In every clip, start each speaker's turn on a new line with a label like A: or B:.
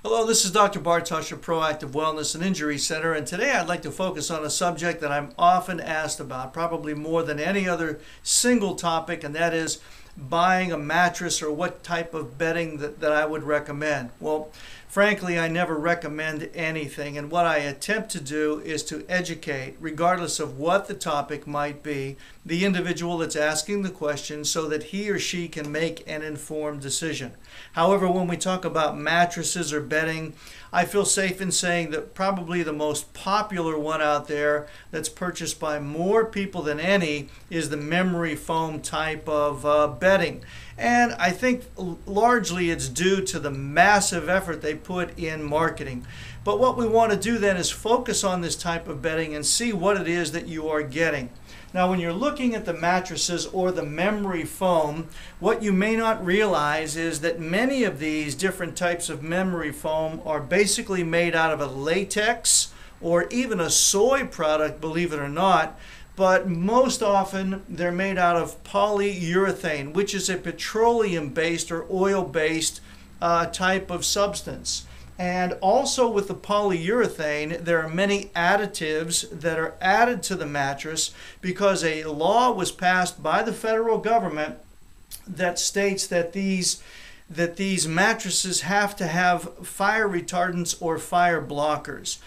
A: Hello, this is Dr. Bartosh of Proactive Wellness and Injury Center, and today I'd like to focus on a subject that I'm often asked about, probably more than any other single topic, and that is buying a mattress or what type of bedding that I would recommend. Well, frankly, I never recommend anything, and what I attempt to do is to educate, regardless of what the topic might be, the individual that's asking the question so that he or she can make an informed decision. However, when we talk about mattresses or bedding, I feel safe in saying that probably the most popular one out there that's purchased by more people than any is the memory foam type of bedding. And I think largely it's due to the massive effort they put in marketing. But what we want to do then is focus on this type of bedding and see what it is that you are getting. Now, when you're looking at the mattresses or the memory foam, what you may not realize is that many of these different types of memory foam are basically made out of a latex or even a soy product, believe it or not. But most often they're made out of polyurethane, which is a petroleum-based or oil-based type of substance. And also with the polyurethane, there are many additives that are added to the mattress because a law was passed by the federal government that states that these mattresses have to have fire retardants or fire blockers.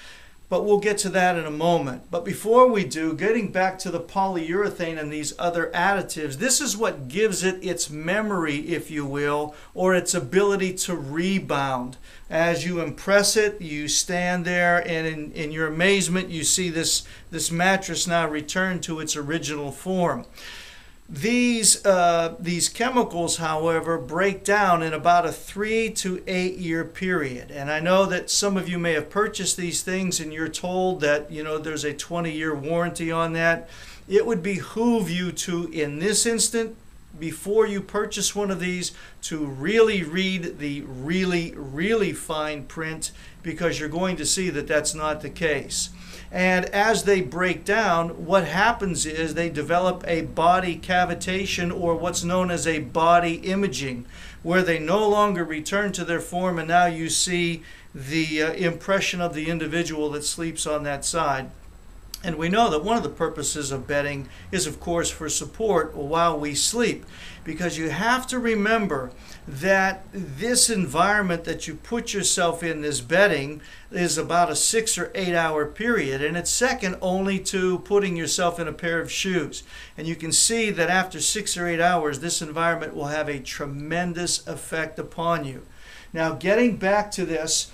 A: But we'll get to that in a moment. But before we do, getting back to the polyurethane and these other additives, this is what gives it its memory, if you will, or its ability to rebound. As you impress it, you stand there, and in your amazement, you see this mattress now return to its original form. These chemicals, however, break down in about a 3 to 8 year period. And I know that some of you may have purchased these things and you're told that, there's a 20-year warranty on that. It would behoove you to, in this instant, before you purchase one of these, to really read the really fine print, because you're going to see that that's not the case. And as they break down, what happens is they develop a body cavitation, or what's known as a body imaging, where they no longer return to their form, and now you see the impression of the individual that sleeps on that side. And we know that one of the purposes of bedding is, of course, for support while we sleep, because you have to remember that this environment that you put yourself in, this bedding, is about a 6 or 8 hour period, and it's second only to putting yourself in a pair of shoes. And you can see that after 6 or 8 hours, this environment will have a tremendous effect upon you. Now, getting back to this,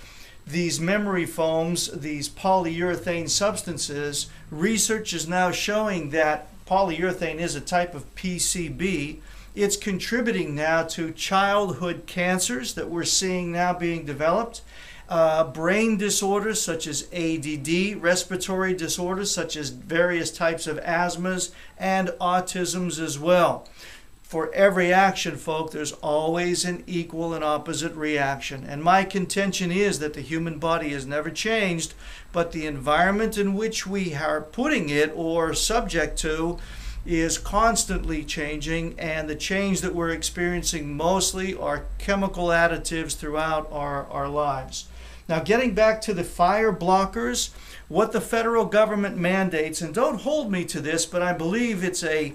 A: these memory foams, these polyurethane substances, research is now showing that polyurethane is a type of PCB. It's contributing now to childhood cancers that we're seeing now being developed, brain disorders such as ADD, respiratory disorders such as various types of asthmas, and autisms as well. For every action, folk, there's always an equal and opposite reaction. And my contention is that the human body has never changed, but the environment in which we are putting it or subject to is constantly changing, and the change that we're experiencing mostly are chemical additives throughout our lives. Now, getting back to the fire blockers, what the federal government mandates, and don't hold me to this, but I believe it's a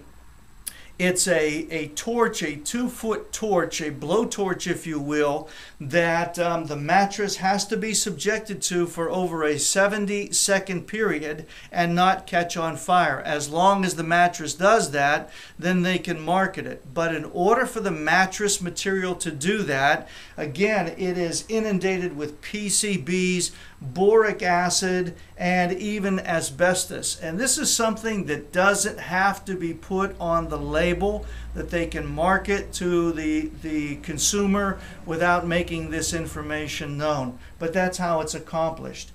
A: torch, a 2-foot torch, a blowtorch, if you will, that the mattress has to be subjected to for over a 70-second period and not catch on fire. As long as the mattress does that, then they can market it. But in order for the mattress material to do that, again, it is inundated with PCBs, boric acid, and even asbestos. And this is something that doesn't have to be put on the label, that they can market to the consumer without making this information known. But that's how it's accomplished.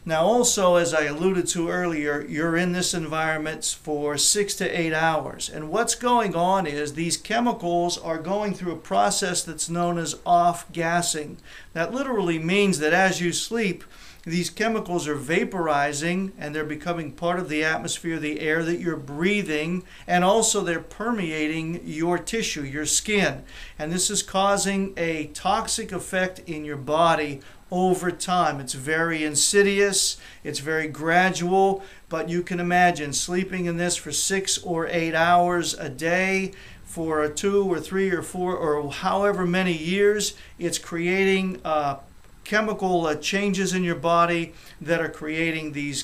A: Now also, as I alluded to earlier, you're in this environment for 6 to 8 hours. And what's going on is these chemicals are going through a process that's known as off-gassing. That literally means that as you sleep, these chemicals are vaporizing and they're becoming part of the atmosphere, the air that you're breathing, and also they're permeating your tissue, your skin. And this is causing a toxic effect in your body over time. It's very insidious, it's very gradual, but you can imagine sleeping in this for 6 or 8 hours a day for 2 or 3 or 4 or however many years. It's creating chemical changes in your body that are creating these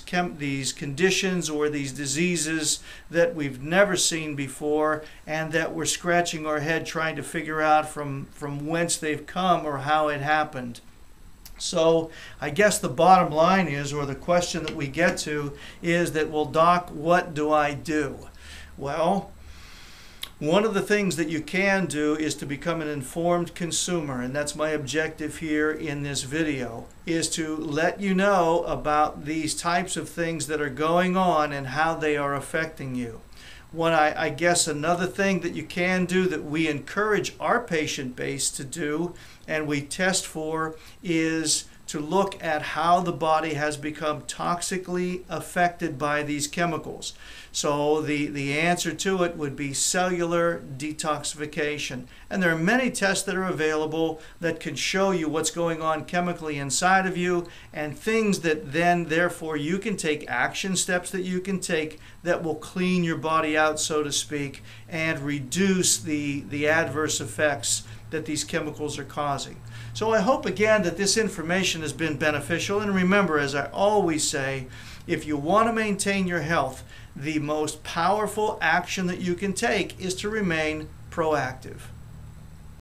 A: conditions or these diseases that we've never seen before, and that we're scratching our head trying to figure out from whence they've come or how it happened. So I guess the bottom line is, or the question that we get to is that, well, doc, what do I do? Well, one of the things that you can do is to become an informed consumer, and that's my objective here in this video, is to let you know about these types of things that are going on and how they are affecting you. I guess another thing that you can do that we encourage our patient base to do and we test for is to look at how the body has become toxically affected by these chemicals. So the answer to it would be cellular detoxification. And there are many tests that are available that can show you what's going on chemically inside of you, and things that then therefore you can take action steps that you can take that will clean your body out, so to speak, and reduce the adverse effects that these chemicals are causing. So I hope again that this information has been beneficial. And remember, as I always say, if you want to maintain your health, the most powerful action that you can take is to remain proactive.